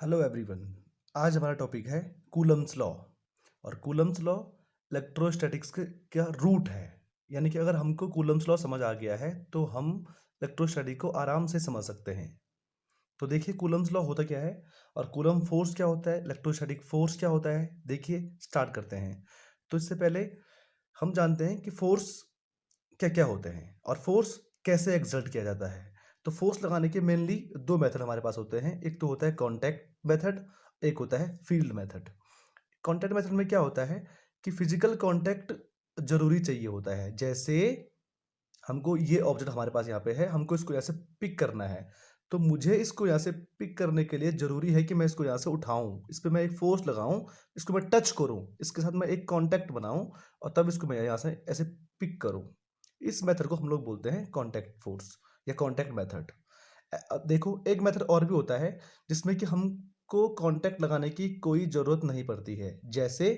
Hello everyone. आज हमारा topic है कूलम्स लॉ। और कूलम्स लॉ इलेक्ट्रोस्टैटिक्स के क्या रूट है। यानी कि अगर हमको कूलम्स लॉ समझ आ गया है तो हम इलेक्ट्रोस्टैटिक को आराम से समझ सकते हैं। तो देखिए कूलम्स लॉ होता क्या है और कूलम फोर्स क्या होता है, इलेक्ट्रोस्टैटिक फोर्स क्या होता है। देखिए स्टार्ट करते हैं। तो इससे पहले हम जानते हैं कि फोर्स क्या क्या होते हैं और फोर्स कैसे एक्सर्ट किया जाता है। तो फोर्स लगाने के मेनली दो मेथड हमारे पास होते हैं। एक तो होता है कांटेक्ट मेथड, एक होता है फील्ड मेथड। कांटेक्ट मेथड में क्या होता है कि फिजिकल कांटेक्ट जरूरी चाहिए होता है। जैसे हमको ये ऑब्जेक्ट हमारे पास यहाँ पे है, हमको इसको यहाँ से पिक करना है। तो मुझे इसको यहाँ से पिक करने के लिए जरूरी है कि मैं इसको यहाँ से उठाऊं, इस पर मैं एक फोर्स लगाऊं, इसको मैं टच करूं, इसके साथ मैं एक कांटेक्ट बनाऊं और तब इसको मैं यहाँ से ऐसे पिक करूं। इस मेथड को हम लोग बोलते हैं कांटेक्ट फोर्स या कांटेक्ट मेथड। देखो एक मेथड और भी होता है जिसमें कि हमको कांटेक्ट लगाने की कोई जरूरत नहीं पड़ती है। जैसे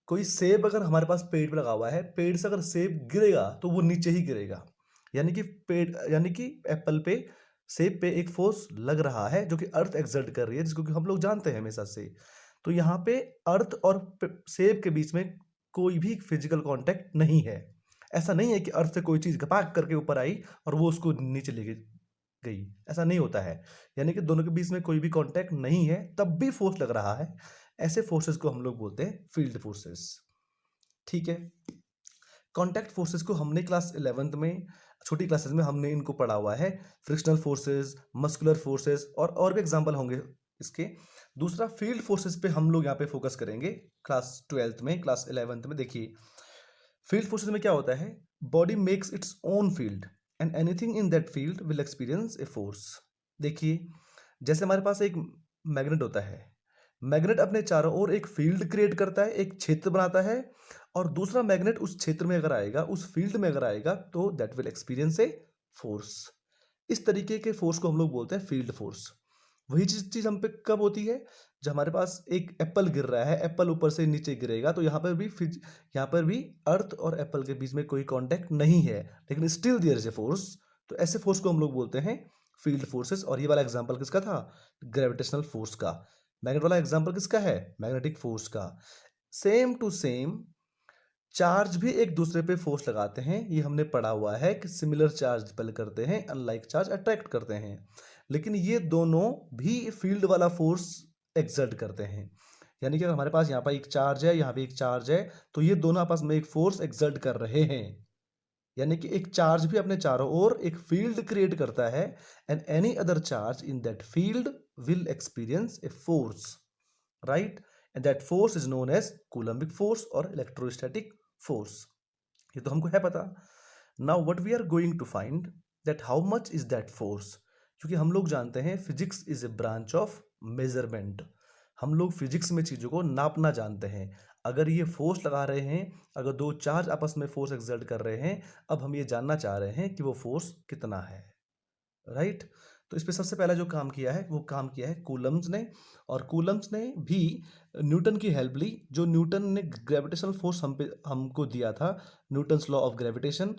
कोई सेब अगर हमारे पास पेड़ पे लगा हुआ है, पेड़ से अगर सेब गिरेगा तो वो नीचे ही गिरेगा। यानी कि पेड़ यानी कि एप्पल पे सेब पे एक फोर्स लग रहा है जो कि अर्थ एक्सर्ट कर रही है, जिसको कि हम लोग जानते हैं हमेशा से। तो यहाँ पे अर्थ और सेब के बीच में कोई भी फिजिकल कांटेक्ट नहीं है। ऐसा नहीं है कि अर्थ से कोई चीज घपाक करके ऊपर आई और वो उसको नीचे ले गई, ऐसा नहीं होता है। यानी कि दोनों के बीच में कोई भी कांटेक्ट नहीं है तब भी फोर्स लग रहा है। ऐसे फोर्सेस को हम लोग बोलते हैं फील्ड फोर्सेस। ठीक है। कांटेक्ट फोर्सेस को हमने क्लास 11th में, छोटी क्लासेस में हमने इनको पढ़ा हुआ है। फ्रिक्शनल फोर्सेस, मस्कुलर फोर्सेस और भी एग्जांपल होंगे इसके। दूसरा फील्ड फोर्सेस पे हम लोग यहाँ पे फोकस करेंगे क्लास 12th में, क्लास 11th में। देखिए फील्ड फोर्सेस में क्या होता है, body makes its own field and anything in that field will experience a force. देखिए जैसे हमारे पास एक मैग्नेट होता है, मैग्नेट अपने चारों ओर एक फील्ड क्रिएट करता है, एक क्षेत्र बनाता है, और दूसरा मैग्नेट उस क्षेत्र में अगर आएगा, उस फील्ड में अगर आएगा तो that will experience a force. इस तरीके के फोर्स को हम लोग बोलते हैं फील्ड फोर्स। वही चीज हम पे कब होती है, जब हमारे पास एक एप्पल गिर रहा है, एप्पल ऊपर से नीचे गिरेगा तो यहाँ पर भी अर्थ और एप्पल के बीच में कोई कांटेक्ट नहीं है, लेकिन still there is a force. तो ऐसे फोर्स को हम लोग बोलते हैं फील्ड फोर्सेस। और ये वाला एग्जांपल किसका था, ग्रेविटेशनल फोर्स का। मैग्नेट वाला एग्जांपल किसका है, मैग्नेटिक फोर्स का। सेम टू सेम चार्ज भी एक दूसरे पे फोर्स लगाते हैं। ये हमने पढ़ा हुआ है कि सिमिलर चार्ज रिपेल करते हैं, अनलाइक चार्ज अट्रैक्ट करते हैं। लेकिन ये दोनों भी फील्ड वाला फोर्स एक्सर्ट करते हैं। यानी कि अगर हमारे पास यहाँ पर एक चार्ज है, यहाँ पे एक चार्ज है, तो ये दोनों आपस में एक फोर्स एक्सर्ट कर रहे हैं। यानी कि एक चार्ज भी अपने चारों ओर एक फील्ड क्रिएट करता है and any other charge in that field will experience a force, right. And that force is known as Coulombic force और इलेक्ट्रोस्टैटिक फोर्स। ये तो हमको है पता। Now what we are going to find that how much is that force. क्योंकि हम लोग जानते हैं physics is a branch of measurement. हम लोग फिजिक्स में चीज़ों को नापना जानते हैं। अगर ये फोर्स लगा रहे हैं, अगर दो चार्ज आपस में फोर्स एक्सर्ट कर रहे हैं, अब हम ये जानना चाह रहे हैं कि वो फोर्स कितना है, राइट। तो इस पे सबसे पहला जो काम किया है वो काम किया है कूलम्स ने। और कूलम्स ने भी न्यूटन की हेल्प ली। जो न्यूटन ने ग्रेविटेशनल फोर्स हमको दिया था, Newton's law of gravitation.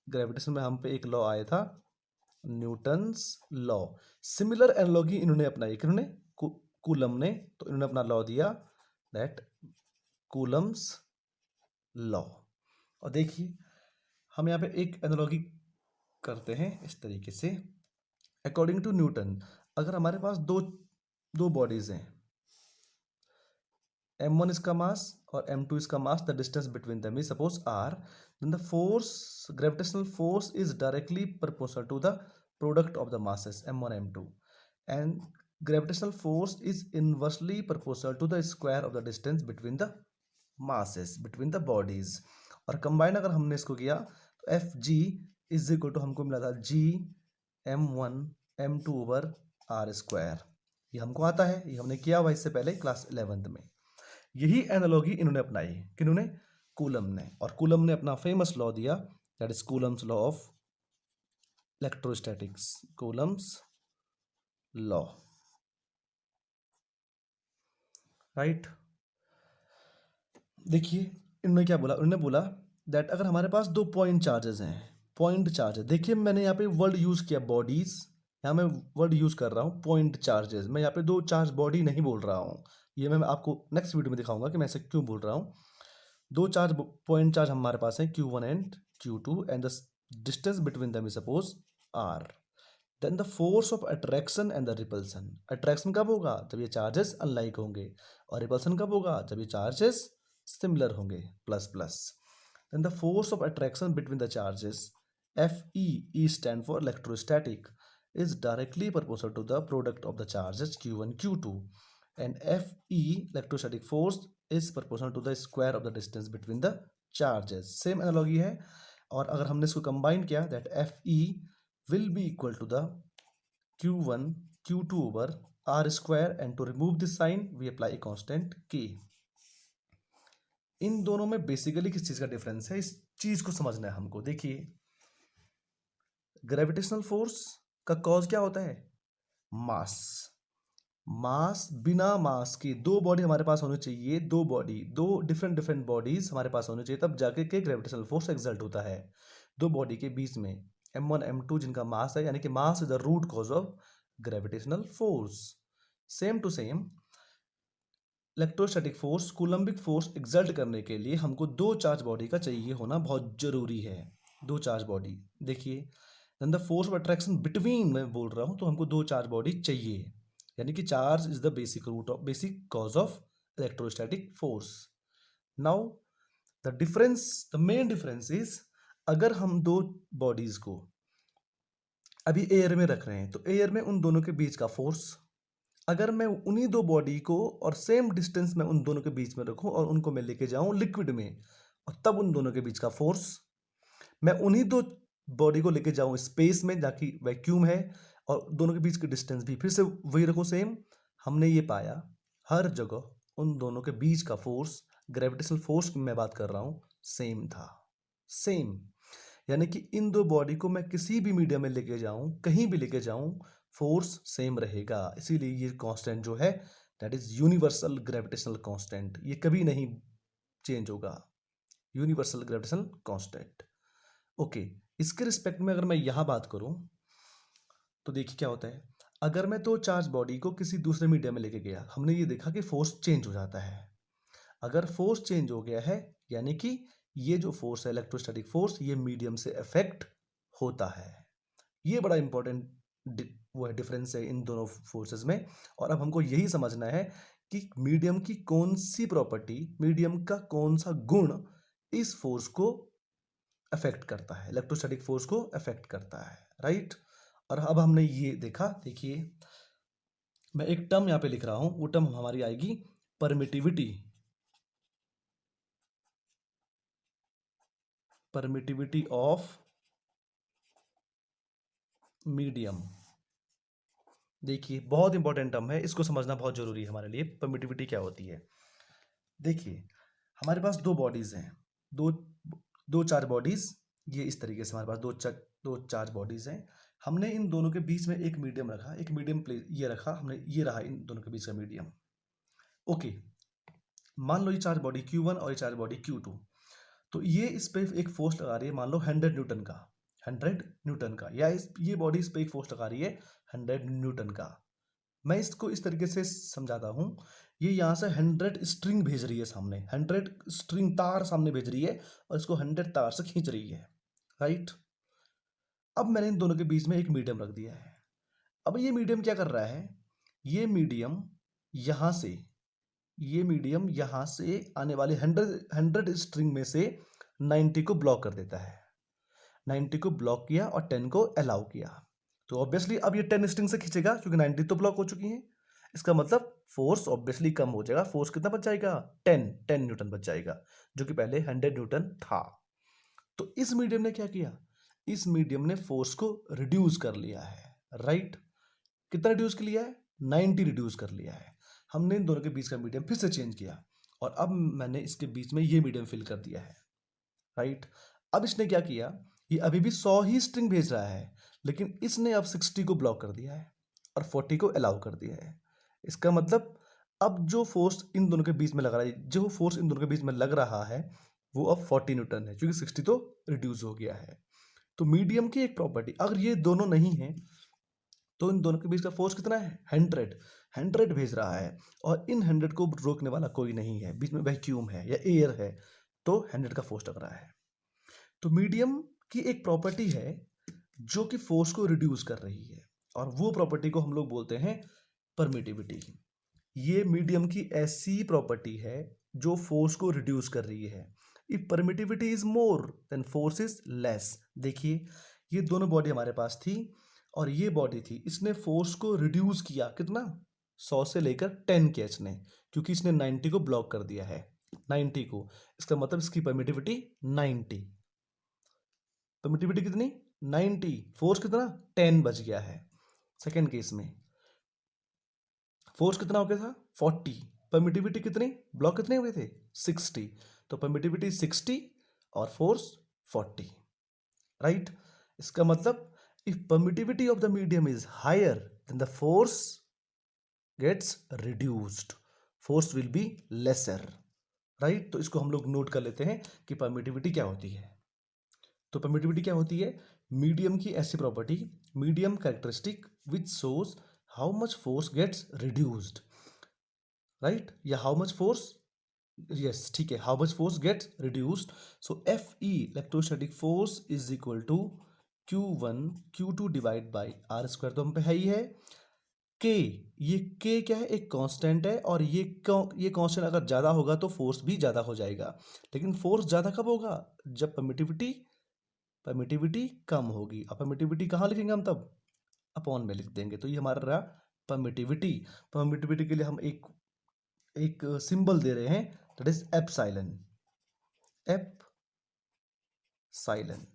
Gravitation में हम पे एक लॉ आया था, न्यूटन्स लॉ। सिमिलर एनालॉजी इन्होंने अपनाई, किन्होंने, कूलम ने। तो इन्होंने अपना लॉ दिया, दैट कूलम्स लॉ। और देखिए हम यहाँ पे एक एनालॉजी करते हैं इस तरीके से। अकॉर्डिंग टू न्यूटन, अगर हमारे पास दो दो बॉडीज हैं, m1 इसका मास और m2 इसका mass, the distance between them is suppose r, then the force, gravitational force is directly proportional to the product of the masses m1 m2, and gravitational force is inversely proportional to the square of the distance between the masses, between the bodies. और combine अगर हमने इसको किया तो F G is equal to हमको मिला था जी m1 m2 over R square. ये हमको आता है, ये हमने किया हुआ इससे पहले क्लास 11th में। यही एनालॉजी इन्होंने अपनाई, किन्होंने, कूलम ने। और कूलम ने अपना फेमस लॉ दिया, that is Coulomb's law of electrostatics, Coulomb's law, right. देखिए इन्होंने क्या बोला, उन्होंने बोला दैट अगर हमारे पास दो पॉइंट चार्जेस हैं, पॉइंट चार्ज है। देखिए मैंने यहाँ पे वर्ड यूज किया बॉडीज, यहाँ मैं वर्ड यूज़ कर रहा हूँ पॉइंट चार्जेस। मैं यहाँ पे दो चार्ज बॉडी नहीं बोल रहा हूँ। ये मैं आपको नेक्स्ट वीडियो में दिखाऊंगा कि मैं ऐसे क्यों बोल रहा हूँ। दो चार्ज पॉइंट चार्ज हमारे पास है Q1 and Q2 and the distance between them is suppose R। Then the force of attraction and the repulsion. Attraction कब होगा? जब ये चार्जेस अनलाइक होंगे। और रिपल्सन कब होगा? जब ये चार्जेस सिमिलर होंगे, plus plus. Then the force of attraction between the charges, Fe, E stand for electrostatic, is directly proportional to the product of the charges Q1 Q2, and Fe electrostatic force is proportional to the square of the distance between the charges। Same analogy है। और अगर हमने इसको combine किया that Fe will be equal to the Q1 Q2 over R square, and to remove this sign we apply a constant K। इन दोनों में basically किस चीज का डिफरेंस है, इस चीज को समझना है हमको। देखिए, ग्रेविटेशनल फोर्स का कॉज क्या होता है? मास। मास, बिना मास के दो बॉडी हमारे पास होनी चाहिए, दो बॉडी, दो डिफरेंट डिफरेंट बॉडीज हमारे पास होनी चाहिए, तब जाके के ग्रेविटेशनल फोर्स एक्सर्ट होता है दो बॉडी के बीच में, m1 m2 जिनका मास है, यानी कि mass is the root cause of gravitational force. Same to same electrostatic force, Coulombic force exert करने के लिए हमको दो चार्ज बॉडी का चाहिए होना बहुत जरूरी है। दो चार्ज बॉडी। देखिए, then the force of attraction between, मैं बोल रहा हूं तो हमको दो चार्ज बॉडी चाहिए, यानी कि charge is the basic root of, basic cause of electrostatic force. Now the difference, the main difference is, अगर हम दो बॉडीज को अभी एयर में रख रहे हैं तो एयर में उन दोनों के बीच का फोर्स, अगर मैं उन्हीं दो बॉडी को और सेम डिस्टेंस में उन दोनों के बीच में रखूं और उनको मैं लेके जाऊं लिक्विड में, और तब उन दोनों के बीच का फोर्स, मैं उन्हीं दो बॉडी को लेके जाऊं स्पेस में जाके वैक्यूम है, और दोनों के बीच की डिस्टेंस भी फिर से वही रखूं सेम, हमने ये पाया हर जगह उन दोनों के बीच का फोर्स, ग्रेविटेशनल फोर्स की मैं बात कर रहा हूं, सेम था। सेम, यानी कि इन दो बॉडी को मैं किसी भी मीडियम में लेके जाऊं, कहीं भी लेके जाऊं, फोर्स सेम रहेगा। इसीलिए ये कांस्टेंट जो है that is universal gravitational constant, ये कभी नहीं चेंज होगा, यूनिवर्सल ग्रेविटेशनल कांस्टेंट। ओके, इसके रिस्पेक्ट में अगर मैं यहां बात करूं तो देखिए क्या होता है, अगर मैं तो चार्ज बॉडी को किसी दूसरे मीडियम में लेके गया, हमने ये देखा कि फोर्स चेंज हो जाता है। अगर फोर्स चेंज हो गया है, यानी कि ये जो फोर्स है इलेक्ट्रोस्टैटिक फोर्स, ये मीडियम से अफेक्ट होता है। ये बड़ा इंपॉर्टेंट वो है, डिफरेंस है इन दोनों फोर्सेस में। और अब हमको यही समझना है कि मीडियम की कौन सी प्रॉपर्टी, मीडियम का कौन सा गुण इस फोर्स को अफेक्ट करता है, इलेक्ट्रोस्टैटिक फोर्स को अफेक्ट करता है, राइट। और अब हमने ये देखा, देखिए मैं एक टर्म यहां पे लिख रहा हूं, वो टर्म हमारी आएगी परमिटिविटी। Permittivity of medium. देखिए, बहुत इंपॉर्टेंट टर्म है, इसको समझना बहुत जरूरी है हमारे लिए। परमिटिविटी क्या होती है? देखिए, हमारे पास दो बॉडीज हैं, दो दो चार बॉडीज, ये इस तरीके से हमारे पास दो चार्ज बॉडीज हैं। हमने इन दोनों के बीच में एक मीडियम रखा, एक मीडियम प्लेस ये रखा हमने, ये रहा इन दोनों के बीच का मीडियम। ओके, मान लो ये चार्ज बॉडी Q1 और ये चार्ज बॉडी Q2, तो ये इस पे एक फोर्स लगा रही है, मान लो 100 न्यूटन का, 100 न्यूटन का, या ये बॉडी इस पे एक फोर्स लगा रही है 100 न्यूटन का। मैं इसको इस तरीके से समझाता हूं, ये यहां से 100 स्ट्रिंग भेज रही है सामने, 100 स्ट्रिंग तार सामने भेज रही है, और इसको 100 तार से खींच रही है, राइट। अब मैंने इन दोनों के बीच में एक मीडियम रख दिया है। अब ये मीडियम क्या कर रहा है, ये मीडियम यहां से, ये मीडियम यहां से आने वाले 100 स्ट्रिंग में से 90 को ब्लॉक कर देता है। 90 को ब्लॉक किया और 10 को अलाउ किया, तो ऑब्वियसली अब ये 10 स्ट्रिंग से खींचेगा क्योंकि 90 तो ब्लॉक हो चुकी है। इसका मतलब फोर्स ऑब्वियसली कम हो जाएगा, फोर्स कितना बच जाएगा? 10 न्यूटन बच जाएगा, जो कि पहले 100 न्यूटन था। तो इस मीडियम ने क्या किया, इस मीडियम ने फोर्स को रिड्यूस कर लिया है, राइट। कितना रिड्यूस कर लिया है? 90 रिड्यूस कर लिया है। हमने इन दोनों के बीच का मीडियम फिर से चेंज किया, और अब मैंने इसके बीच में ये मीडियम फिल कर दिया है, राइट। अब इसने क्या किया, ये अभी भी 100 ही स्ट्रिंग भेज रहा है, लेकिन इसने अब 60 को ब्लॉक कर दिया है और 40 को अलाउ कर दिया है। इसका मतलब अब जो फोर्स इन दोनों के बीच में लग रहा है, जो फोर्स इन दोनों के बीच में लग रहा है, वो अब 40 न्यूटन है, क्योंकि 60 तो रिड्यूस हो गया है। तो मीडियम की एक प्रॉपर्टी, अगर ये दोनों नहीं है तो इन दोनों के बीच का फोर्स कितना है? 100 भेज रहा है, और इन 100 को रोकने वाला कोई नहीं है, बीच में वैक्यूम है या एयर है, तो 100 का फोर्स लग रहा है। तो मीडियम की एक प्रॉपर्टी है जो कि फोर्स को रिड्यूस कर रही है, और वो प्रॉपर्टी को हम लोग बोलते हैं परमिटिविटी। ये मीडियम की ऐसी प्रॉपर्टी है जो फोर्स को रिड्यूस कर रही है। If permittivity is more than force is less. देखिए, ये दोनों बॉडी हमारे पास थी, और ये बॉडी थी, इसने फोर्स को रिड्यूस किया कितना? 100 से लेकर 10 किया इसने, क्योंकि इसने 90 को ब्लॉक कर दिया है, 90 को। इसका मतलब इसकी परमिटिविटी 90। परमिटिविटी कितनी? 90। फोर्स कितना? 10 बच गया है। सेकेंड केस में फोर्स कितना हो गया था? 40। परमिटिविटी कितनी? ब्लॉक कितने हुए थे? 60। तो परमिटिविटी 60 और फोर्स 40, राइट? इसका मतलब if permittivity of the medium is higher then the force gets reduced, force will be lesser, right? तो इसको हम लोग नोट कर लेते हैं कि परमिटिविटी क्या होती है। तो परमिटिविटी क्या होती है? मीडियम की ऐसी property, medium characteristic which shows how much force gets reduced, right? या हाउ मच फोर्स, यस ठीक है, how much force gets reduced. So F E electrostatic force is equal to Q1 Q2 divide by R square, तो हम पे है ही है। के, ये के क्या है? एक कांस्टेंट है, और ये कांस्टेंट अगर ज़्यादा होगा तो फोर्स भी ज़्यादा हो जाएगा। लेकिन फोर्स ज़्यादा कब होगा? जब परमिटिविटी कम होगी। अब परमिटिविटी कहाँ लिखेंगे हम? तब अपॉन में लिख देंगे। तो ये हमारा रहा परमिटिविटी। परमिटिविटी के लिए हम एक सिंबल दे रहे हैं, that is epsilon. Epsilon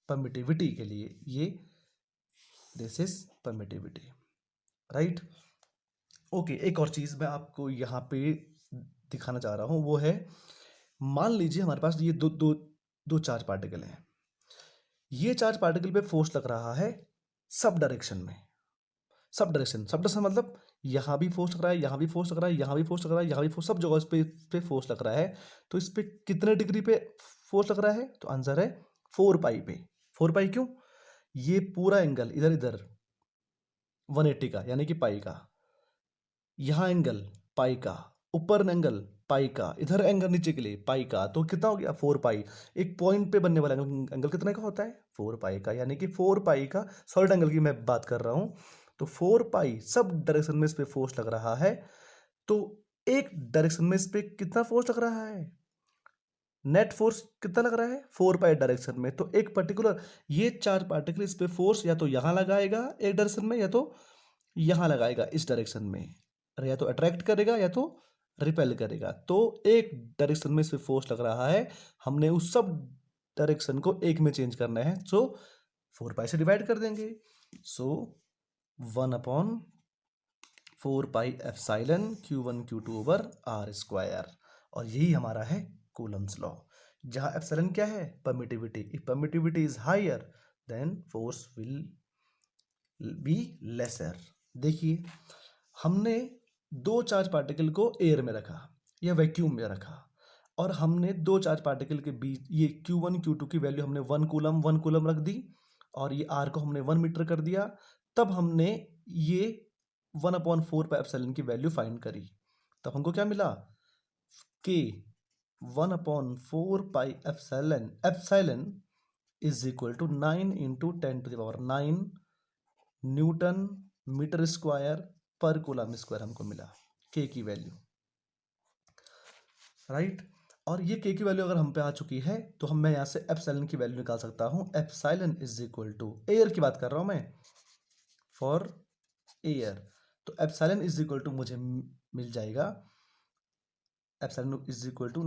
permittivity के लिए, ये this is permittivity, right? Okay, एक और चीज मैं आपको यहाँ पे दिखाना चाह रहा हूँ, वो है, मान लीजिए हमारे पास ये दो चार्ज पार्टिकल हैं। ये चार्ज पार्टिकल पे फोर्स लग रहा है सब डायरेक्शन में। सब डायरेक्शन मतलब यहाँ भी फोर्स लग रहा है, यहाँ भी फोर्स लग रहा है, यहाँ भी फोर्स लग रहा है, यहाँ भी फोर्स, सब जगह इस पे फोर्स लग रहा है। तो इस पे कितने डिग्री पे फोर्स लग रहा है? तो आंसर है 4 पाई पे। 4 पाई क्यों? ये पूरा एंगल इधर इधर 180 का, यानी कि पाई का, यहाँ एंगल पाई का, ऊपर एंगल पाई का, इधर एंगल नीचे के लिए पाई का, तो कितना हो गया? 4 पाई। एक पॉइंट पे बनने वाला एंगल कितने का होता है? 4 पाई का, यानी कि 4 पाई का सॉलिड एंगल की मैं बात कर रहा हूँ। तो 4 पाई सब डायरेक्शन में इस पे फोर्स लग रहा है। तो एक डायरेक्शन में इस पे कितना फोर्स लग रहा है? नेट फोर्स कितना लग रहा है? 4 पाई डायरेक्शन में। तो एक पर्टिकुलर ये चार पार्टिकल इस पे फोर्स या तो यहां लगाएगा एक डायरेक्शन में, या तो यहां लगाएगा इस डायरेक्शन में, या तो अट्रैक्ट करेगा या तो रिपेल करेगा। तो एक डायरेक्शन में इस पे फोर्स लग रहा है, हमने उस सब डायरेक्शन को एक में चेंज करना है, सो 4 पाई से डिवाइड कर देंगे। So 1/4 pi epsilon Q1 Q2 over R square, और यही हमारा है कूलम्स लॉ, जहां एप्सिलॉन क्या है? Permittivity. If permittivity is higher then force will be lesser. देखिए, हमने दो चार्ज पार्टिकल को एयर में रखा या वैक्यूम में रखा, और हमने दो चार्ज पार्टिकल के बीच ये Q1 Q2 की वैल्यू हमने 1 कूलम रख दी, और ये R को हमने 1 मीटर कर दिया। तब हमने ये 1/4 पाई एप्सिलॉन की वैल्यू फाइंड करी। तब हमको क्या मिला? K 1/4 pi epsilon is equal to 9 into 10⁹ newton metre square पर कूलम स्क्वायर हमको मिला के की वैल्यू, राइट? और ये के की वैल्यू अगर हम पे आ चुकी है, तो मैं यहाँ से एप्सिलॉन की वैल्यू निकाल सकता हूँ। Epsilon is equal to, air की बात कर रहा हूँ मैं, फॉर एयर, तो एप्सिलॉन इज इक्वल टू मुझे मिल जाएगा, epsilon is equal to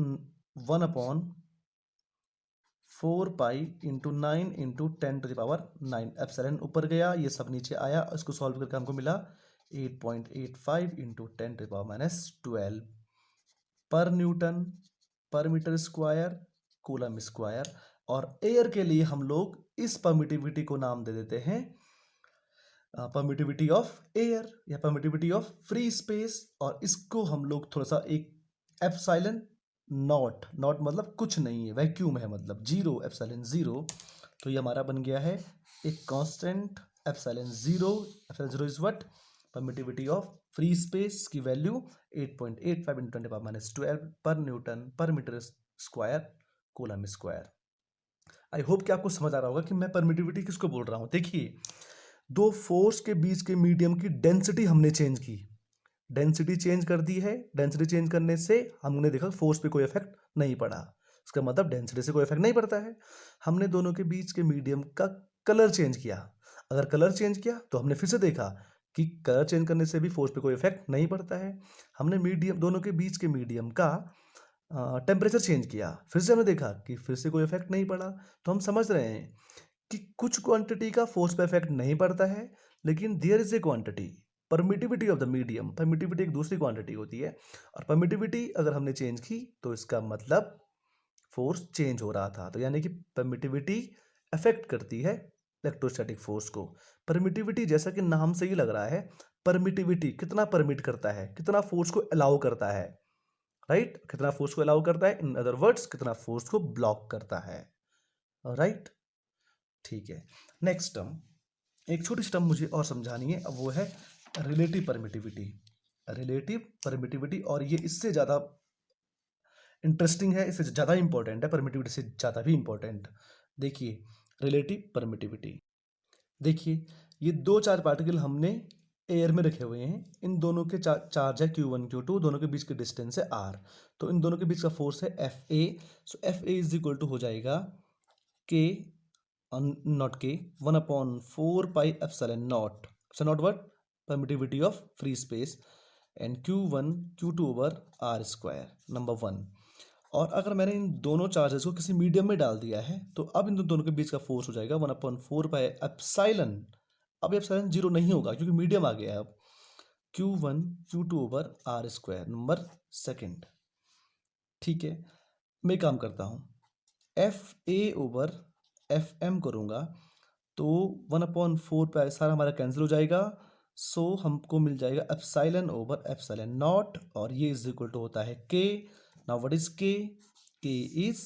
1/4 pi into 9 into 10⁹ epsilon ऊपर गया, ये सब नीचे आया, इसको सॉल्व करके हमको मिला 8.85 इंटू 10⁻12 पर न्यूटन पर मीटर स्क्वायर कूलम स्क्वायर। और एयर के लिए हम लोग इस परमिटिविटी को नाम दे देते हैं परमिटिविटी ऑफ एयर या परमिटिविटी ऑफ फ्री स्पेस, और इसको हम लोग थोड़ा सा एक एप्सिलॉन नॉट मतलब कुछ नहीं है, वैक्यूम है, मतलब जीरो, एप्सिलॉन जीरो। तो ये हमारा बन गया है एक constant epsilon zero is what, permittivity of free space की वैल्यू 8.85 × 10⁻12 पर न्यूटन पर metre square coulomb square. I hope कि आपको समझ आ रहा होगा कि मैं परमिटिविटी किसको बोल रहा हूं। देखिए, दो फोर्स के बीच के मीडियम की डेंसिटी हमने चेंज की, डेंसिटी चेंज कर दी है। डेंसिटी चेंज करने से हमने देखा फोर्स पे कोई इफेक्ट नहीं पड़ा, इसका मतलब डेंसिटी से कोई इफेक्ट नहीं पड़ता है। हमने दोनों के बीच के मीडियम का कलर चेंज किया। अगर कलर चेंज किया तो हमने फिर से देखा कि कलर चेंज करने से भी फोर्स पे कोई इफेक्ट नहीं पड़ता है। हमने मीडियम, दोनों के बीच के मीडियम का टेम्परेचर चेंज किया, फिर से हमने देखा कि फिर से कोई इफेक्ट नहीं पड़ा। तो हम समझ रहे हैं कि कुछ क्वांटिटी का फोर्स पे इफेक्ट नहीं पड़ता है, लेकिन there is a quantity, permittivity of the medium. Permittivity एक दूसरी क्वांटिटी होती है, और परमिटिविटी अगर हमने चेंज की तो इसका मतलब फोर्स चेंज हो रहा था। तो यानी कि परमिटिविटी अफेक्ट करती है इलेक्ट्रोस्टैटिक फोर्स को। परमिटिविटी जैसा कि नाम से ही लग रहा है, परमिटिविटी कितना परमिट करता है, कितना फोर्स को अलाउ करता है, राइट? कितना फोर्स को अलाउ करता है, इन अदर वर्ड्स कितना फोर्स को ब्लॉक करता है, राइट? ठीक है, नेक्स्ट टर्म, एक छोटी सी टर्म मुझे और समझानी है, अब वो है रिलेटिव परमिटिविटी। रिलेटिव परमिटिविटी, और ये इससे ज़्यादा इंटरेस्टिंग है, इससे ज़्यादा इंपॉर्टेंट है, परमिटिविटी से ज़्यादा भी इंपॉर्टेंट। देखिए, रिलेटिव परमिटिविटी, देखिए ये दो चार पार्टिकल हमने एयर में रखे हुए हैं, इन दोनों के चार्ज है Q1 Q2, दोनों के बीच की डिस्टेंस है R, तो इन दोनों के बीच का फोर्स है FA। So FA is equal to हो जाएगा K naught K 1/4 pi epsilon naught what, permittivity of free space, and Q1 Q2 over R square, number 1। और अगर मैंने इन दोनों चार्जेस को किसी मीडियम में डाल दिया है तो अब इन दोनों के बीच का फोर्स हो जाएगा 1/4 पाई एप्सिलॉन। अब एप्सिलॉन जीरो नहीं होगा क्योंकि मीडियम आ गया है अब, Q1 Q2 over R square, number second. ठीक है, मैं काम करता हूँ, FA ओवर FM करूँगा तो 1/4 पे सारा हमारा कैंसिल हो जाएगा। सो हमको मिल जाएगा एप्सिलॉन ओवर एप्सिलॉन नॉट, और ये इज इक्वल टू होता है K। Now what is K? K is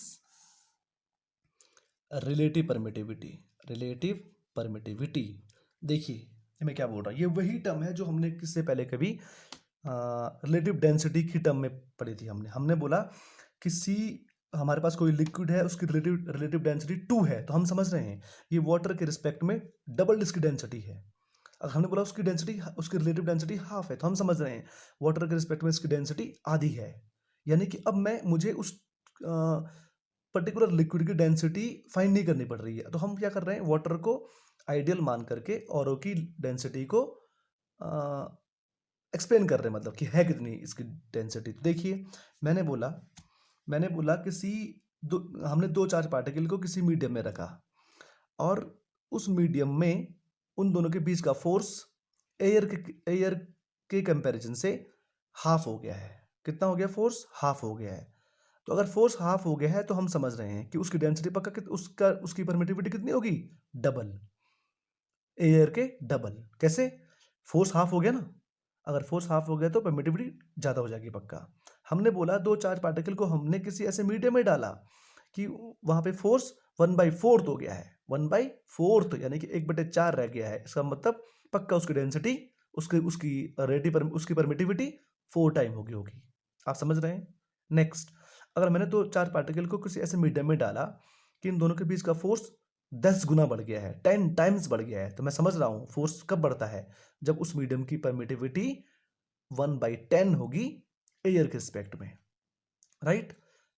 relative permittivity. Relative permittivity, देखिए मैं क्या बोल रहा हूँ, ये वही टर्म है जो हमने किससे पहले कभी रिलेटिव डेंसिटी की टर्म में पढ़ी थी। हमने बोला किसी, हमारे पास कोई लिक्विड है, उसकी रिलेटिव रिलेटिव डेंसिटी 2 है, तो हम समझ रहे हैं ये वाटर के रिस्पेक्ट में डबल इसकी डेंसिटी है। अगर हमने बोला उसकी डेंसिटी, उसकी रिलेटिव डेंसिटी हाफ है, तो हम समझ रहे हैं वाटर के रिस्पेक्ट में इसकी डेंसिटी आधी है। यानी कि अब मुझे उस पर्टिकुलर लिक्विड की डेंसिटी फाइंड नहीं करनी पड़ रही है, तो हम क्या कर रहे हैं, वाटर को आइडियल मान करके और की डेंसिटी को एक्सप्लेन कर रहे हैं, मतलब कि है कितनी इसकी डेंसिटी। देखिए, मैंने बोला किसी हमने दो चार्ज पार्टिकल को किसी मीडियम में रखा, और उस मीडियम में उन दोनों के बीच का फोर्स एयर के कंपैरिजन से हाफ हो गया है। कितना हो गया फोर्स? हाफ हो गया है। तो अगर फोर्स हाफ हो गया है तो हम समझ रहे हैं कि उसकी डेंसिटी पक्का उसकी परमिटिविटी कितनी होगी? डबल, एयर के डबल। कैसे? फोर्स हाफ हो गया ना, अगर फोर्स हाफ हो गया तो परमिटिविटी ज़्यादा हो जाएगी पक्का। हमने बोला दो चार्ज पार्टिकल को हमने किसी ऐसे मीडियम में डाला कि वहाँ पे फोर्स 1/4 हो गया है, 1/4 यानी कि 1/4 रह गया है। इसका मतलब पक्का उसकी डेंसिटी, उसकी परमिटिविटी 4 टाइम होगी। आप समझ रहे हैं? नेक्स्ट, अगर मैंने दो चार पार्टिकल को किसी ऐसे मीडियम में डाला कि इन दोनों के बीच का फोर्स 10 गुना बढ़ गया है, 10 टाइम्स बढ़ गया है, तो मैं समझ रहा हूँ फोर्स कब बढ़ता है, जब उस मीडियम की परमिटिविटी 1/10 होगी एयर के रिस्पेक्ट में, राइट?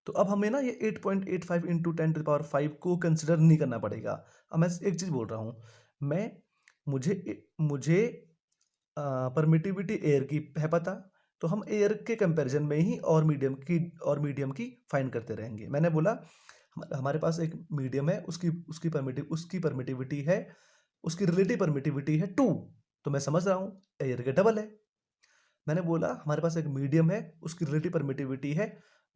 तो अब हमें ना ये 8.85 इंटू 10⁵ को कंसिडर नहीं करना पड़ेगा। अब मैं एक चीज बोल रहा हूँ, मुझे परमिटिविटी एयर की है पता, तो हम एयर के कंपैरिजन में ही और मीडियम की फाइंड करते रहेंगे। मैंने बोला हमारे पास एक मीडियम है, उसकी परमिटिविटी है, उसकी रिलेटिव परमिटिविटी है 2, तो मैं समझ रहा हूँ एयर के डबल है। मैंने बोला हमारे पास एक मीडियम है, उसकी रिलेटिव परमिटिविटी है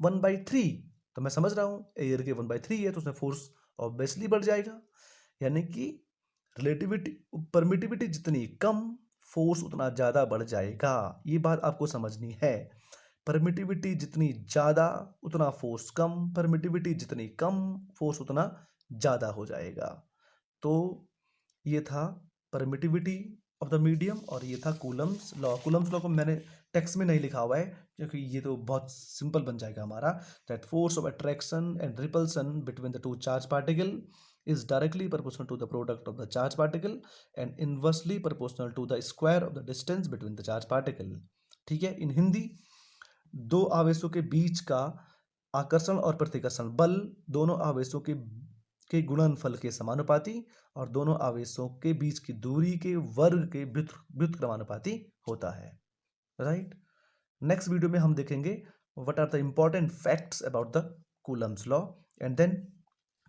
1/3, तो मैं समझ रहा हूँ एयर के 1/3 है, तो उसमें फोर्स ऑब्वियसली बढ़ जाएगा। यानी कि रिलेटिविटी परमिटिविटी जितनी कम, फोर्स उतना ज़्यादा बढ़ जाएगा। ये बात आपको समझनी है। परमिटिविटी जितनी ज़्यादा उतना फोर्स कम, परमिटिविटी जितनी कम फोर्स उतना ज़्यादा हो जाएगा। तो ये था परमिटिविटी ऑफ द मीडियम, और ये था कूलम्स लॉ। कूलम्स लॉ को मैंने टेक्स्ट में नहीं लिखा हुआ है क्योंकि ये तो बहुत सिंपल बन जाएगा हमारा। That force of attraction and repulsion between the two charge particle is directly proportional to the product of the charge particle and inversely proportional to the square of the distance between the charge particle। ठीक है, इन हिंदी, दो आवेशों के बीच का आकर्षण और प्रतिकर्षण बल दोनों आवेशों के गुणनफल के समानुपाती और दोनों आवेशों के बीच की दूरी के वर्ग के व्युत्क्रमानुपाती होता है। राइट, नेक्स्ट वीडियो में हम देखेंगे what are the important facts about the Coulomb's law and then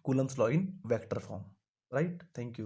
Coulomb's law in vector form. Right, thank you.